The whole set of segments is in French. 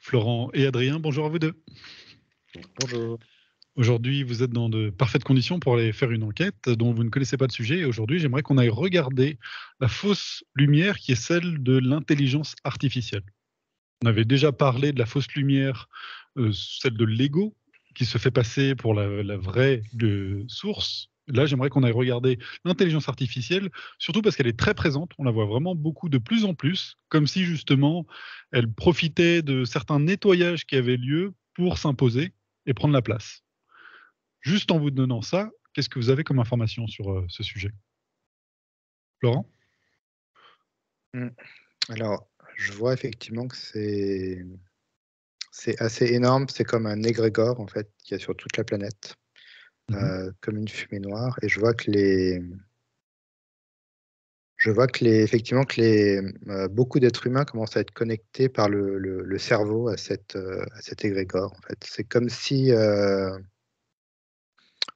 Florent et Adrien, bonjour à vous deux. Bonjour. Aujourd'hui, vous êtes dans de parfaites conditions pour aller faire une enquête dont vous ne connaissez pas le sujet. Et aujourd'hui, j'aimerais qu'on aille regarder la fausse lumière qui est celle de l'intelligence artificielle. On avait déjà parlé de la fausse lumière, celle de l'ego, qui se fait passer pour la vraie source. Là, j'aimerais qu'on aille regarder l'intelligence artificielle, surtout parce qu'elle est très présente. On la voit vraiment beaucoup de plus en plus, comme si justement elle profitait de certains nettoyages qui avaient lieu pour s'imposer et prendre la place. Juste en vous donnant ça, qu'est-ce que vous avez comme information sur ce sujet? Laurent? Alors, je vois effectivement que c'est assez énorme. C'est comme un égrégore, en fait, qu'il y a sur toute la planète, comme une fumée noire. Et effectivement, beaucoup d'êtres humains commencent à être connectés par le cerveau à cet égrégore, en fait. C'est comme si,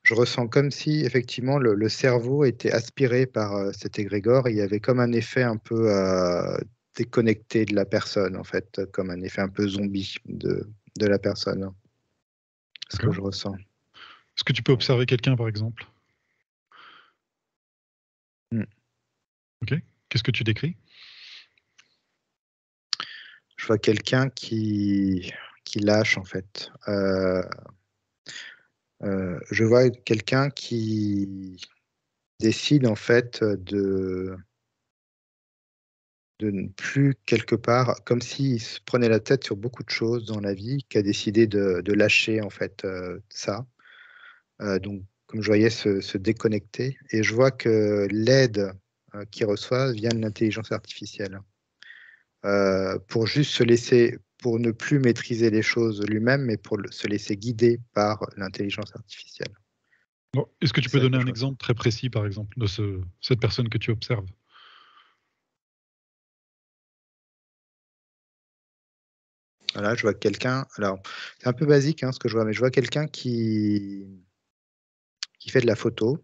je ressens comme si, effectivement, le cerveau était aspiré par cet égrégore. Et il y avait comme un effet un peu déconnecté de la personne, en fait, comme un effet un peu zombie de la personne, hein. Ce que D'accord. je ressens. Est-ce que tu peux observer quelqu'un, par exemple? Ok. Qu'est-ce que tu décris? Je vois quelqu'un qui lâche, en fait. Je vois quelqu'un qui décide, en fait, de ne plus quelque part, comme s'il se prenait la tête sur beaucoup de choses dans la vie, qui a décidé de lâcher, en fait, ça. Donc, comme je voyais se déconnecter, et je vois que l'aide qu'il reçoit vient de l'intelligence artificielle. Pour juste se laisser, pour ne plus maîtriser les choses lui-même, mais pour se laisser guider par l'intelligence artificielle. Bon, est-ce que tu C'est peux ça que donner je un ressens. exemple très précis, par exemple, de cette personne que tu observes? Voilà, je vois quelqu'un, alors c'est un peu basique, hein, ce que je vois, mais je vois quelqu'un qui fait de la photo,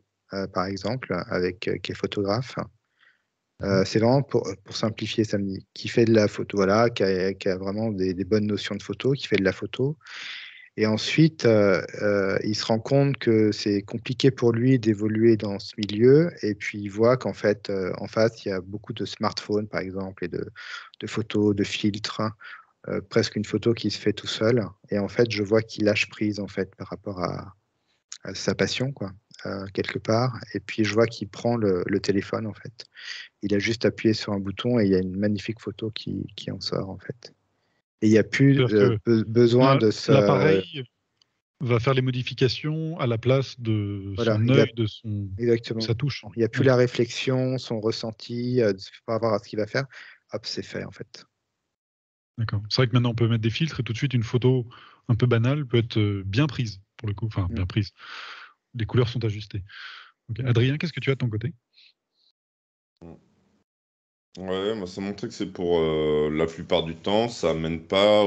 par exemple, qui est photographe. C'est vraiment pour simplifier ça, qui fait de la photo, voilà, qui a vraiment des bonnes notions de photo, qui fait de la photo. Et ensuite, il se rend compte que c'est compliqué pour lui d'évoluer dans ce milieu, et puis il voit qu'en fait, en face, il y a beaucoup de smartphones, par exemple, et de photos, de filtres, presque une photo qui se fait tout seul. Et en fait, je vois qu'il lâche prise, en fait, par rapport à sa passion, quoi, quelque part. Et puis je vois qu'il prend le téléphone, en fait. Il a juste appuyé sur un bouton et il y a une magnifique photo qui en sort, en fait. Et il n'y a plus C'est-à-dire que besoin de se... l'appareil va faire les modifications à la place de Voilà, son œil, de exactement. sa touche. Il n'y a plus la D'accord. réflexion, son ressenti par rapport à ce qu'il va faire. Hop, c'est fait, en fait. D'accord. C'est vrai que maintenant on peut mettre des filtres et tout de suite une photo un peu banale peut être bien prise pour le coup. Enfin, Mm. bien prise. Les couleurs sont ajustées. Ok. Adrien, qu'est-ce que tu as de ton côté? Ouais, moi ça montrait que c'est pour la plupart du temps, ça mène pas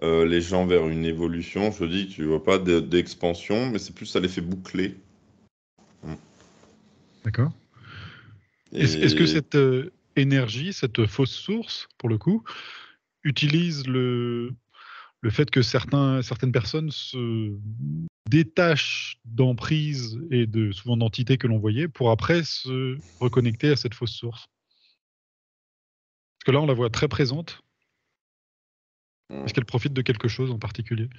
les gens vers une évolution. Je dis, tu vois pas d'expansion, mais c'est plus ça les fait boucler. Mm. D'accord. Est-ce que Et cette énergie, cette fausse source, pour le coup, utilise le fait que certaines personnes se détachent d'emprises et souvent d'entités que l'on voyait pour après se reconnecter à cette fausse source? Parce que là, on la voit très présente. Est-ce qu'elle profite de quelque chose en particulier?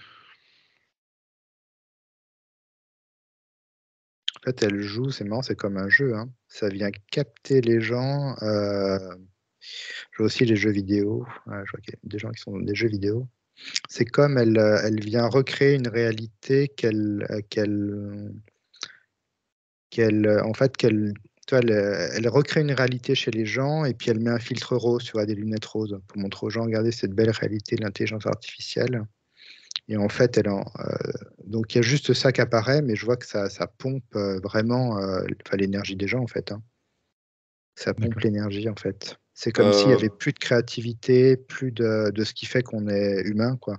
En fait, elle joue, c'est marrant, c'est comme un jeu, hein. Ça vient capter les gens. Je vois aussi les jeux vidéo. Je vois qu'il y a des gens qui sont dans des jeux vidéo. C'est comme elle vient recréer une réalité en fait, tu vois, elle recrée une réalité chez les gens, et puis elle met un filtre rose, tu vois, des lunettes roses, pour montrer aux gens, regardez cette belle réalité de l'intelligence artificielle. Et en fait, donc il y a juste ça qui apparaît, mais je vois que ça pompe vraiment enfin, l'énergie des gens, en fait, hein. Ça pompe D'accord. l'énergie, en fait. C'est comme s'il y euh, avait plus de créativité, plus de ce qui fait qu'on est humain, quoi.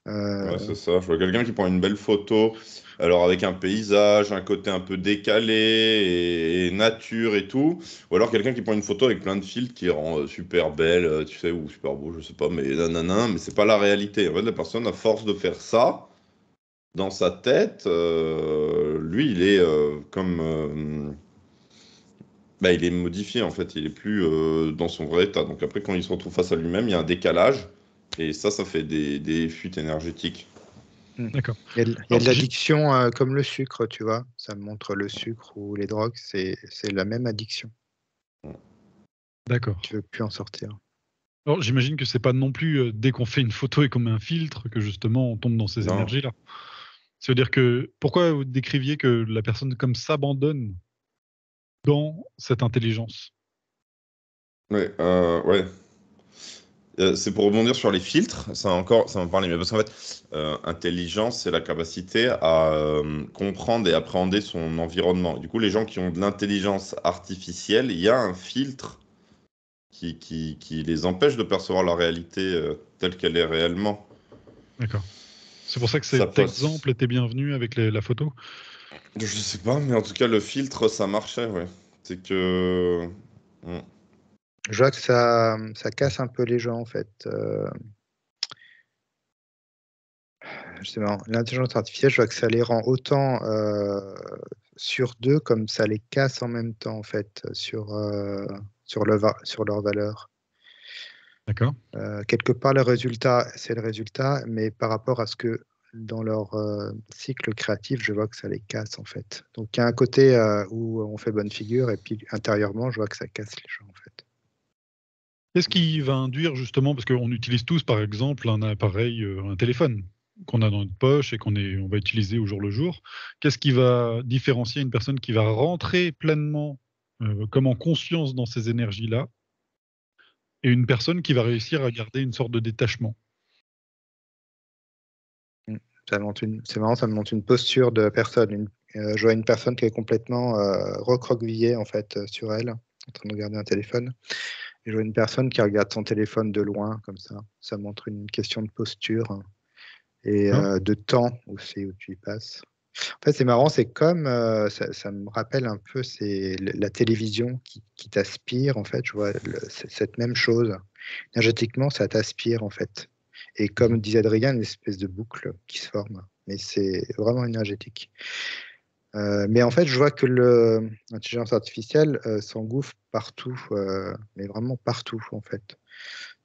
Ouais, c'est ça. Je vois quelqu'un qui prend une belle photo, alors avec un paysage, un côté un peu décalé et nature et tout. Ou alors quelqu'un qui prend une photo avec plein de filtres qui rend super belle, tu sais, ou super beau, je sais pas, mais nanana, mais c'est pas la réalité. En fait, la personne, à force de faire ça, dans sa tête, lui, il est bah, il est modifié en fait, il est plus dans son vrai état. Donc après, quand il se retrouve face à lui-même, il y a un décalage et ça fait des fuites énergétiques. D'accord. Il y a de l'addiction comme le sucre, tu vois. Ça montre le sucre ou les drogues, c'est la même addiction. D'accord. Tu veux plus en sortir. Alors, j'imagine que c'est pas non plus dès qu'on fait une photo et qu'on met un filtre que justement on tombe dans ces Non. énergies-là. Ça veut dire que pourquoi vous décriviez que la personne comme s'abandonne dans cette intelligence? Ouais, ouais. C'est pour rebondir sur les filtres, ça m'en parlait, mais parce qu'en fait, intelligence, c'est la capacité à comprendre et appréhender son environnement. Du coup, les gens qui ont de l'intelligence artificielle, il y a un filtre qui les empêche de percevoir la réalité telle qu'elle est réellement. D'accord. C'est pour ça que Ça cet passe. exemple était bienvenu avec la photo. Je sais pas, mais en tout cas, le filtre, ça marchait, ouais. C'est que. Hmm. Je vois que ça casse un peu les gens, en fait. Je sais pas, l'intelligence artificielle, je vois que ça les rend autant sur deux comme ça les casse en même temps, en fait, sur leur valeur. D'accord. Quelque part, le résultat, c'est le résultat, mais par rapport à ce que dans leur cycle créatif, je vois que ça les casse, en fait. Donc, il y a un côté où on fait bonne figure, et puis intérieurement, je vois que ça casse les gens, en fait. Qu'est-ce qui va induire justement, parce qu'on utilise tous par exemple un appareil, un téléphone qu'on a dans notre poche et on va utiliser au jour le jour. Qu'est-ce qui va différencier une personne qui va rentrer pleinement comme en conscience dans ces énergies-là et une personne qui va réussir à garder une sorte de détachement? Mm. C'est marrant, ça me montre une posture de personne. Je vois une personne qui est complètement recroquevillée, en fait, sur elle, en train de regarder un téléphone. Et je vois une personne qui regarde son téléphone de loin, comme ça. Ça montre une question de posture, hein, et D'accord. de temps aussi où tu y passes. En fait, c'est marrant, c'est comme, ça me rappelle un peu, c'est la télévision qui t'aspire, en fait, je vois cette même chose. Énergétiquement, ça t'aspire, en fait. Et comme disait Adrien, une espèce de boucle qui se forme. Mais c'est vraiment énergétique. Mais en fait, je vois que l'intelligence artificielle s'engouffre partout, mais vraiment partout, en fait.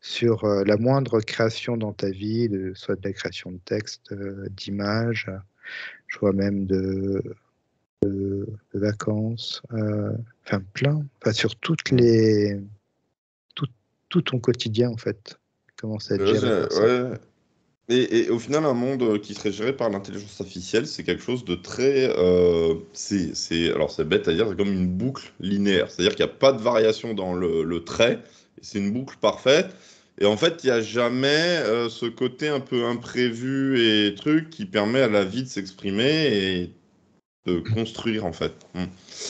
Sur la moindre création dans ta vie, soit de la création de texte, d'images, je vois même de vacances, enfin plein, enfin sur tout, tout ton quotidien en fait, commence à être Ouais, géré par ça. ouais. Et au final, un monde qui serait géré par l'intelligence artificielle, c'est quelque chose de très. Alors, c'est bête à dire, c'est comme une boucle linéaire. C'est-à-dire qu'il n'y a pas de variation dans le trait. Et c'est une boucle parfaite. Et en fait, il n'y a jamais ce côté un peu imprévu et truc qui permet à la vie de s'exprimer et de construire, en fait.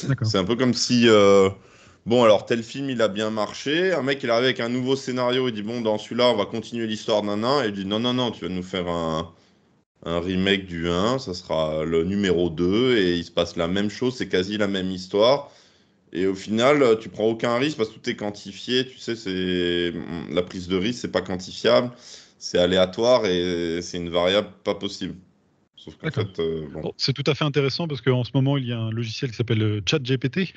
D'accord. C'est un peu comme si. Bon, alors tel film il a bien marché. Un mec il arrive avec un nouveau scénario. Il dit bon, dans celui-là, on va continuer l'histoire d'un nain. Et il dit non, non, non, tu vas nous faire un remake du 1. Ça sera le numéro 2. Et il se passe la même chose. C'est quasi la même histoire. Et au final, tu prends aucun risque parce que tout est quantifié. Tu sais, la prise de risque, c'est pas quantifiable. C'est aléatoire et c'est une variable pas possible. Sauf qu'en D'accord. fait, bon. Bon, c'est tout à fait intéressant parce qu'en ce moment, il y a un logiciel qui s'appelle ChatGPT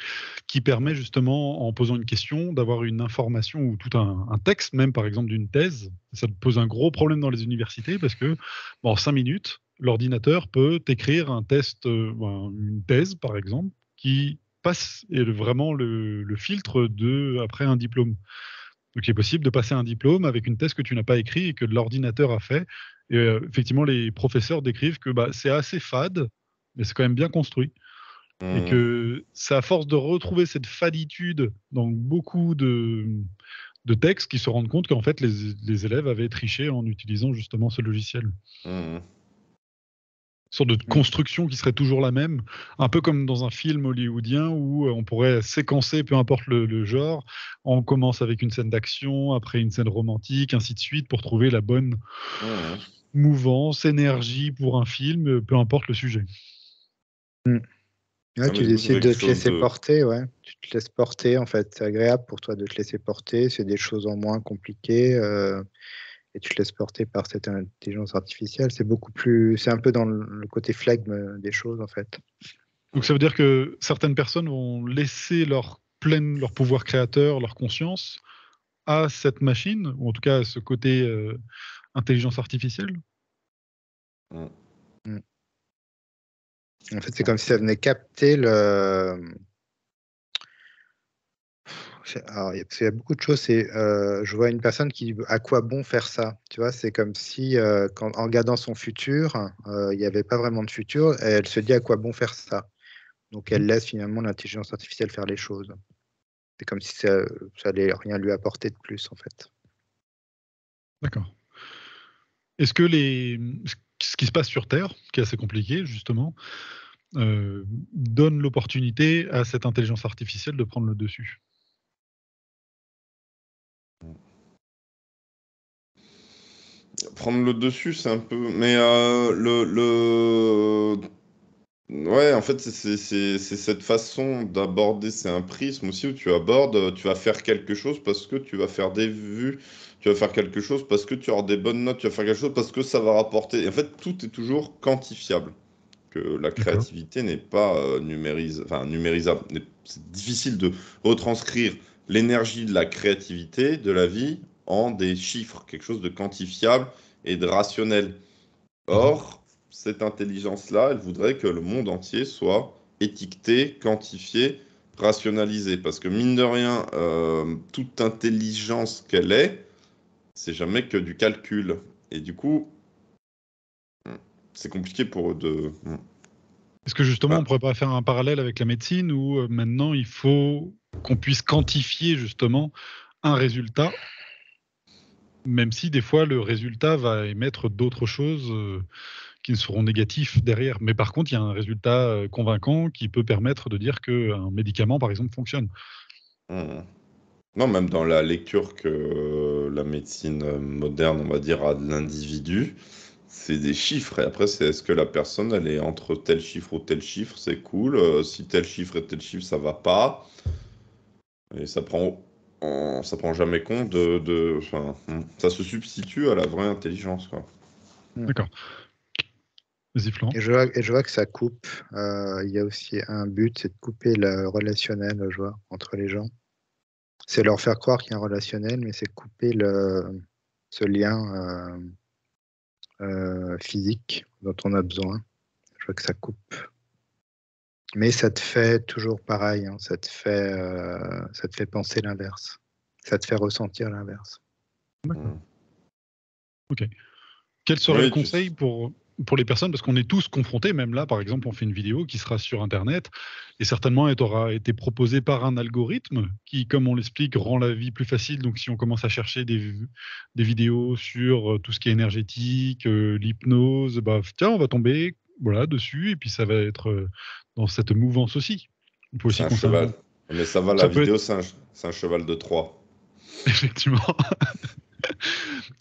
qui permet justement, en posant une question, d'avoir une information ou tout un texte, même par exemple d'une thèse. Ça pose un gros problème dans les universités parce que, bon, en 5 minutes, l'ordinateur peut écrire un test, une thèse par exemple, qui passe vraiment le filtre après un diplôme. Donc, il est possible de passer un diplôme avec une thèse que tu n'as pas écrite et que l'ordinateur a fait. Et effectivement, les professeurs décrivent que bah, c'est assez fade, mais c'est quand même bien construit. Et Hum, que c'est à force de retrouver cette faditude dans beaucoup de textes qu'ils se rendent compte qu'en fait, les élèves avaient triché en utilisant justement ce logiciel. hum. sorte de construction qui serait toujours la même, un peu comme dans un film hollywoodien où on pourrait séquencer, peu importe le genre, on commence avec une scène d'action, après une scène romantique, ainsi de suite, pour trouver la bonne Mmh. mouvance, énergie pour un film, peu importe le sujet. Ouais, Ah, mais tu du coup, ça décides fait de quelque te chose laisser de. porter, ouais. Tu te laisses porter, en fait. C'est agréable pour toi de te laisser porter. C'est des choses en moins compliquées. Et tu te laisses porter par cette intelligence artificielle. C'est beaucoup plus. C'est un peu dans le côté flegme des choses, en fait. Donc ça veut dire que certaines personnes vont laisser leur pouvoir créateur, leur conscience à cette machine, ou en tout cas à ce côté intelligence artificielle. Mmh. Mm. En fait, c'est comme si ça venait capter le. Alors, parce qu'il y a beaucoup de choses. Je vois une personne qui dit à quoi bon faire ça? Tu vois, c'est comme si en regardant son futur, il n'y avait pas vraiment de futur, et elle se dit à quoi bon faire ça. Donc elle laisse finalement l'intelligence artificielle faire les choses. C'est comme si ça allait rien lui apporter de plus en fait. D'accord. Est-ce que ce qui se passe sur Terre, qui est assez compliqué justement, donne l'opportunité à cette intelligence artificielle de prendre le dessus? Prendre le dessus, c'est un peu. Mais ouais, en fait, c'est cette façon d'aborder, c'est un prisme aussi où tu abordes, tu vas faire quelque chose parce que tu vas faire des vues, tu vas faire quelque chose parce que tu auras des bonnes notes, tu vas faire quelque chose parce que ça va rapporter. Et en fait, tout est toujours quantifiable. Que la D'accord. créativité n'est pas numérisable. C'est difficile de retranscrire l'énergie de la créativité, de la vie, en des chiffres, quelque chose de quantifiable et de rationnel. Or, cette intelligence-là, elle voudrait que le monde entier soit étiqueté, quantifié, rationalisé. Parce que mine de rien, toute intelligence qu'elle est, c'est jamais que du calcul. Et du coup, c'est compliqué pour eux de. Est-ce que justement on Voilà. pourrait pas faire un parallèle avec la médecine où maintenant il faut qu'on puisse quantifier justement un résultat, même si des fois le résultat va émettre d'autres choses qui seront négatifs derrière. Mais par contre, il y a un résultat convaincant qui peut permettre de dire qu'un médicament, par exemple, fonctionne. Mmh. Non, même dans la lecture que la médecine moderne, on va dire, a de l'individu, c'est des chiffres. Et après, c'est est-ce que la personne, elle est entre tel chiffre ou tel chiffre, c'est cool. Si tel chiffre et tel chiffre, ça va pas. Et ça prend jamais compte enfin, ça se substitue à la vraie intelligence, quoi. Mm. D'accord. Vas-y, Florent. Et je vois que ça coupe. Il y a aussi un but, c'est de couper le relationnel, je vois, entre les gens. C'est leur faire croire qu'il y a un relationnel, mais c'est couper ce lien physique dont on a besoin. Je vois que ça coupe. Mais ça te fait toujours pareil, hein, ça te fait penser l'inverse. Ça te fait ressentir l'inverse. D'accord. Mm. Ok. Quel serait le Oui, conseil pour les personnes, parce qu'on est tous confrontés, même là, par exemple, on fait une vidéo qui sera sur Internet, et certainement elle aura été proposée par un algorithme qui, comme on l'explique, rend la vie plus facile. Donc si on commence à chercher des vidéos sur tout ce qui est énergétique, l'hypnose, bah, tiens, on va tomber voilà, dessus, et puis ça va être dans cette mouvance aussi. On peut c'est aussi un cheval. conseiller. Mais ça va, Donc la ça peut vidéo, être c'est un cheval de Troie. effectivement.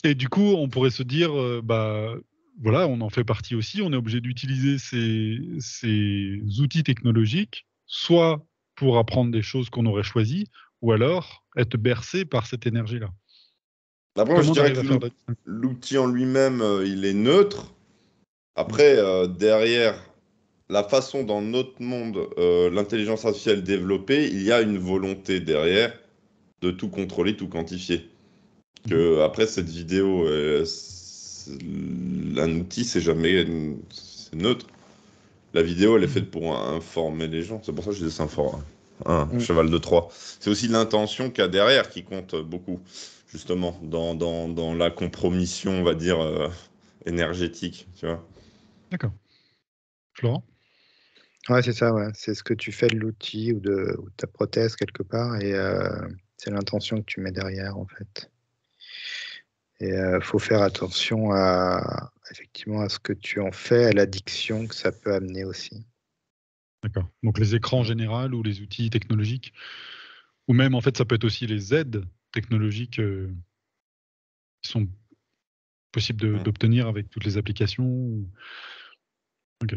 Et du coup, on pourrait se dire, bah, voilà, on en fait partie aussi. On est obligé d'utiliser ces outils technologiques, soit pour apprendre des choses qu'on aurait choisies, ou alors être bercé par cette énergie-là. Après, moi, je Comment on dirais arrive que à faire la distinction? l'outil en lui-même, il est neutre. Mm. Après, derrière la façon dans notre monde, l'intelligence artificielle est développée, il y a une volonté derrière de tout contrôler, tout quantifier. Mhm. Que après cette vidéo, un outil, c'est jamais, c'est neutre. La vidéo, elle est Mhm. faite pour informer les gens. C'est pour ça que je disais c'est un Mm. cheval de Troie. C'est aussi l'intention qu'il y a derrière qui compte beaucoup, justement, dans la compromission, on va dire, énergétique, tu vois. D'accord. Florent? Ouais, c'est ça, ouais. C'est ce que tu fais de l'outil ou de ta prothèse quelque part, et c'est l'intention que tu mets derrière, en fait. Et faut faire attention effectivement à ce que tu en fais, à l'addiction que ça peut amener aussi. D'accord. Donc les écrans en général ou les outils technologiques, ou même en fait ça peut être aussi les aides technologiques qui sont possibles d'obtenir avec toutes les applications. Ok.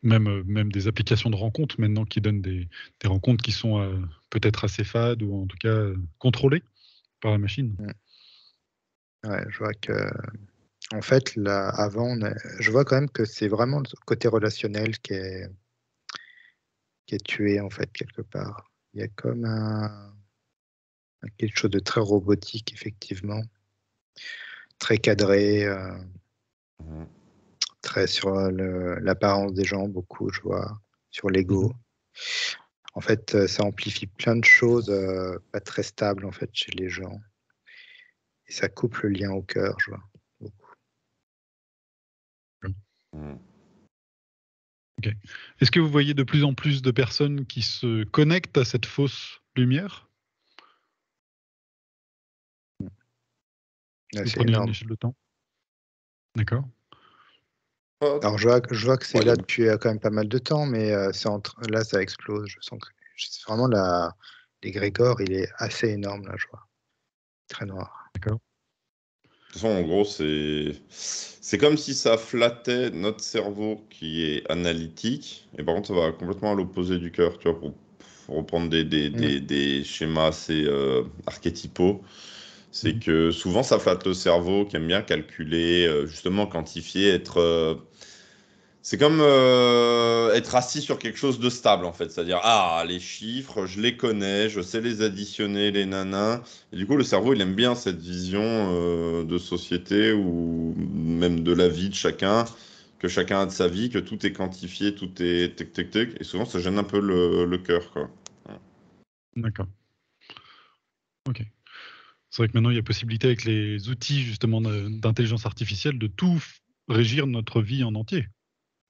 Même des applications de rencontres maintenant qui donnent des rencontres qui sont peut-être assez fades ou en tout cas contrôlées par la machine. Ouais, je vois que, en fait, là, avant, je vois quand même que c'est vraiment le côté relationnel qui est tué, en fait, quelque part. Il y a comme quelque chose de très robotique, effectivement, très cadré, Mhm. très sur l'apparence des gens, beaucoup, je vois, sur l'ego. En fait, ça amplifie plein de choses pas très stables, en fait, chez les gens. Et ça coupe le lien au cœur, je vois, beaucoup. Mhm. Ok. Est-ce que vous voyez de plus en plus de personnes qui se connectent à cette fausse lumière? Ouais, Vous c'est prenez une énorme. échelle de temps? D'accord. Ah, Alors, je vois que c'est ouais, là depuis quand même pas mal de temps, mais là, ça explose. Je sens que c'est vraiment l'égrégore, il est assez énorme, là, je vois. Très noir. D'accord. de toute façon, en gros, c'est comme si ça flattait notre cerveau qui est analytique, et par contre, ça va complètement à l'opposé du cœur, tu vois, pour reprendre des schémas assez archétypaux. C'est Mhm. que souvent, ça flatte le cerveau qui aime bien calculer, justement quantifier, c'est comme être assis sur quelque chose de stable, en fait. C'est-à-dire, ah, les chiffres, je les connais, je sais les additionner, les nanas. Et du coup, le cerveau, il aime bien cette vision de société ou même de la vie de chacun, que chacun a de sa vie, que tout est quantifié, tout est tic, tic, tic. Et souvent, ça gêne un peu le cœur, quoi. D'accord. Ok. C'est vrai que maintenant il y a possibilité avec les outils justement d'intelligence artificielle de tout régir notre vie en entier.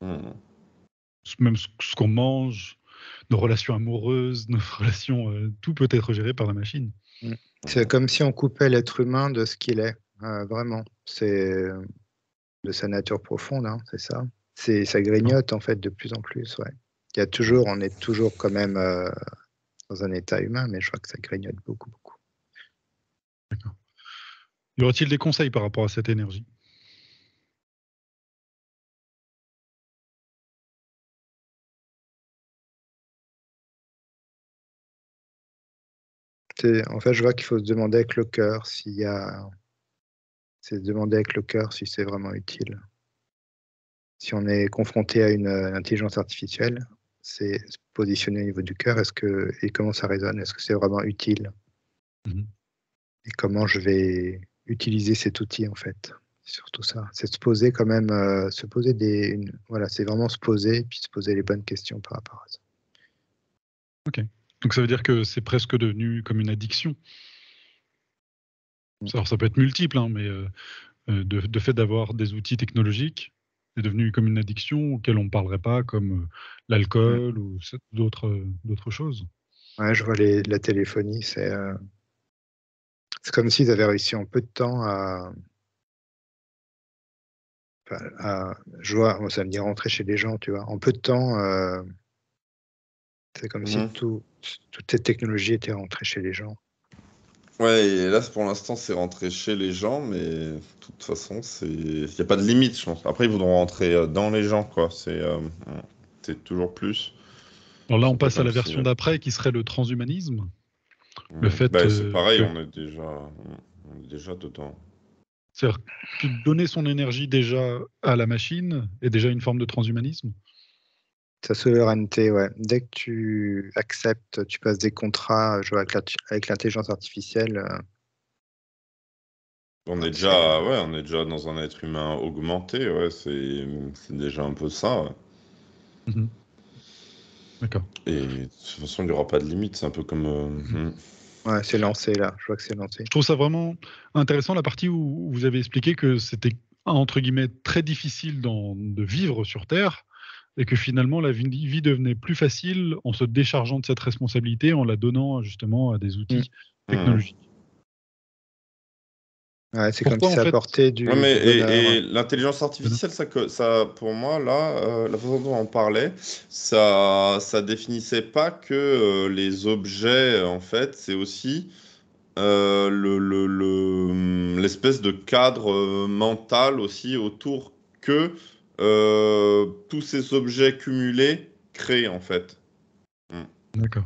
Hmm. Même ce qu'on mange, nos relations amoureuses, nos relations, tout peut être géré par la machine. C'est comme si on coupait l'être humain de ce qu'il est, vraiment. C'est de sa nature profonde, hein, c'est ça. Ça D'accord. grignote, en fait, de plus en plus, ouais. On est toujours quand même dans un état humain, mais je vois que ça grignote beaucoup, beaucoup. D'accord. Y aurait-il des conseils par rapport à cette énergie? En fait, je vois qu'il faut se demander avec le cœur c'est se demander avec le cœur si c'est vraiment utile. Si on est confronté à une intelligence artificielle, c'est se positionner au niveau du cœur, et comment ça résonne? Est-ce que c'est vraiment utile? Mhm. Et comment je vais utiliser cet outil, en fait? C'est surtout ça. C'est se poser quand même, se poser voilà, c'est vraiment se poser, puis se poser les bonnes questions par rapport à ça. Ok. Donc ça veut dire que c'est presque devenu comme une addiction. Mmh. Alors ça peut être multiple, hein, mais de fait d'avoir des outils technologiques, c'est devenu comme une addiction auquel on ne parlerait pas, comme Mmh. l'alcool ou d'autres choses. Ouais, je vois la téléphonie, c'est comme s'ils avaient réussi en peu de temps je vois, moi, ça me dit rentrer chez les gens, tu vois? En peu de temps, c'est comme si Mhm. toute cette technologie était rentrée chez les gens. Ouais, et là, pour l'instant, c'est rentré chez les gens, mais de toute façon, il n'y a pas de limite, je pense. Après, ils voudront rentrer dans les gens, quoi. C'est toujours plus. Alors là, C'est on un peu passe à comme la si. version d'après qui serait le transhumanisme. Le fait Bah, c'est pareil, que, on est déjà dedans. c'est-à-dire que donner son énergie déjà à la machine est déjà une forme de transhumanisme. Sa souveraineté, ouais. Dès que tu acceptes, tu passes des contrats, je vois avec l'intelligence artificielle, ouais, On est déjà dans un être humain augmenté, ouais, c'est déjà un peu ça, ouais. Mhm. D'accord. Et de toute façon, il n'y aura pas de limite, c'est un peu comme. Mhm. ouais, c'est lancé là, je vois que c'est lancé. Je trouve ça vraiment intéressant la partie où vous avez expliqué que c'était entre guillemets très difficile de vivre sur Terre et que finalement la vie devenait plus facile en se déchargeant de cette responsabilité, en la donnant justement à des Mmh. outils Mhm. technologiques. Ouais, c'est comme Pourquoi, si en ça fait, apportait Ouais, du mais bonheur. et l'intelligence artificielle, ça, pour moi, là, la façon dont on parlait, ça définissait pas que les objets, en fait, c'est aussi l'espèce de cadre mental aussi autour que tous ces objets cumulés créent, en fait. Mm. d'accord.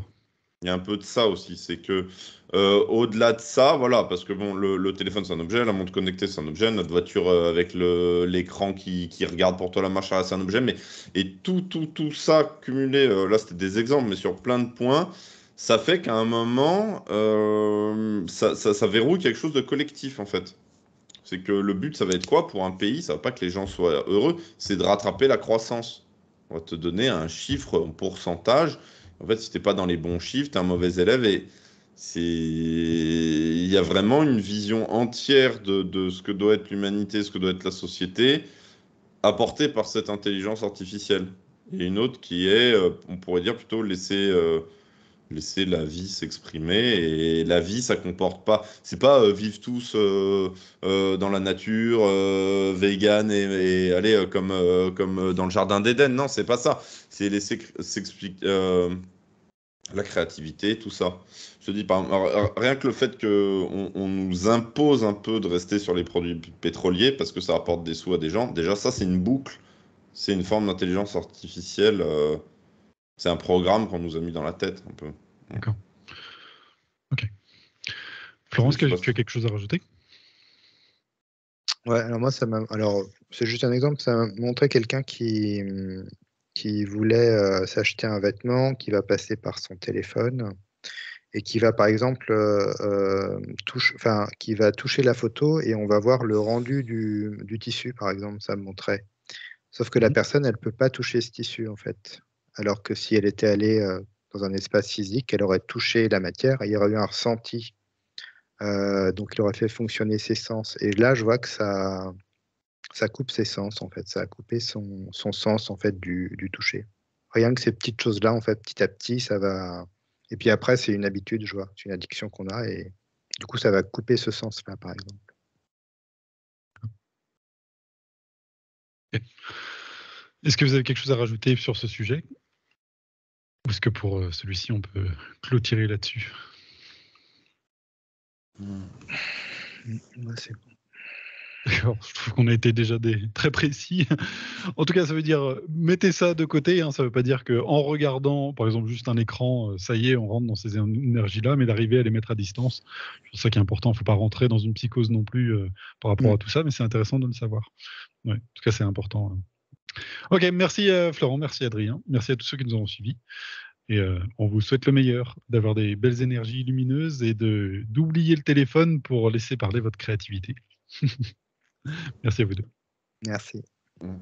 Il y a un peu de ça aussi, c'est que au-delà de ça, voilà, parce que bon, le téléphone c'est un objet, la montre connectée c'est un objet, notre voiture avec l'écran qui regarde pour toi la marche arrière c'est un objet, mais et tout ça cumulé, là c'était des exemples, mais sur plein de points, ça fait qu'à un moment, ça verrouille quelque chose de collectif en fait. C'est que le but ça va être quoi pour un pays? Ça va pas que les gens soient heureux, c'est de rattraper la croissance. On va te donner un chiffre, un pourcentage. En fait, si t'es pas dans les bons chiffres, t'es un mauvais élève et il y a vraiment une vision entière de ce que doit être l'humanité, ce que doit être la société, apportée par cette intelligence artificielle. Et une autre qui est, on pourrait dire plutôt laisser la vie s'exprimer. Et la vie, ça comporte pas. C'est pas vivre tous dans la nature, vegan et aller comme dans le jardin d'Éden. Non, c'est pas ça. C'est laisser s'expliquer la créativité, tout ça. Je te dis, rien que le fait qu'on nous impose un peu de rester sur les produits pétroliers parce que ça apporte des sous à des gens, déjà ça, c'est une boucle. C'est une forme d'intelligence artificielle. C'est un programme qu'on nous a mis dans la tête un peu. D'accord. Ok. Florence, Je sais pas tu as quelque chose à rajouter? Ouais, alors moi, alors, c'est juste un exemple, ça m'a montré quelqu'un qui voulait s'acheter un vêtement, qui va passer par son téléphone et qui va, par exemple, qui va toucher la photo et on va voir le rendu du tissu, par exemple, ça me montrait. Sauf que la Mhm. personne, elle peut pas toucher ce tissu, en fait. Alors que si elle était allée dans un espace physique, elle aurait touché la matière et il y aurait eu un ressenti. Donc, il aurait fait fonctionner ses sens. Et là, je vois que ça coupe ses sens, en fait. Ça a coupé son sens, en fait, du toucher. Rien que ces petites choses-là, en fait, petit à petit, ça va. Et puis après, c'est une habitude, je vois. C'est une addiction qu'on a. Et du coup, ça va couper ce sens-là, par exemple. Ok. Est-ce que vous avez quelque chose à rajouter sur ce sujet? Ou est-ce que pour celui-ci, on peut clôturer là-dessus? Ouais, c'est bon. D'accord, je trouve qu'on a été déjà très précis. En tout cas, ça veut dire, mettez ça de côté, hein. Ça ne veut pas dire qu'en regardant, par exemple, juste un écran, ça y est, on rentre dans ces énergies-là, mais d'arriver à les mettre à distance. C'est ça qui est important. Il ne faut pas rentrer dans une psychose non plus par rapport Mm. à tout ça, mais c'est intéressant de le savoir. Ouais, en tout cas, c'est important. Ok, merci Florent, merci Adrien, merci à tous ceux qui nous ont suivis. Et on vous souhaite le meilleur, d'avoir des belles énergies lumineuses et d'oublier le téléphone pour laisser parler votre créativité. Merci à vous deux. Merci. Mm.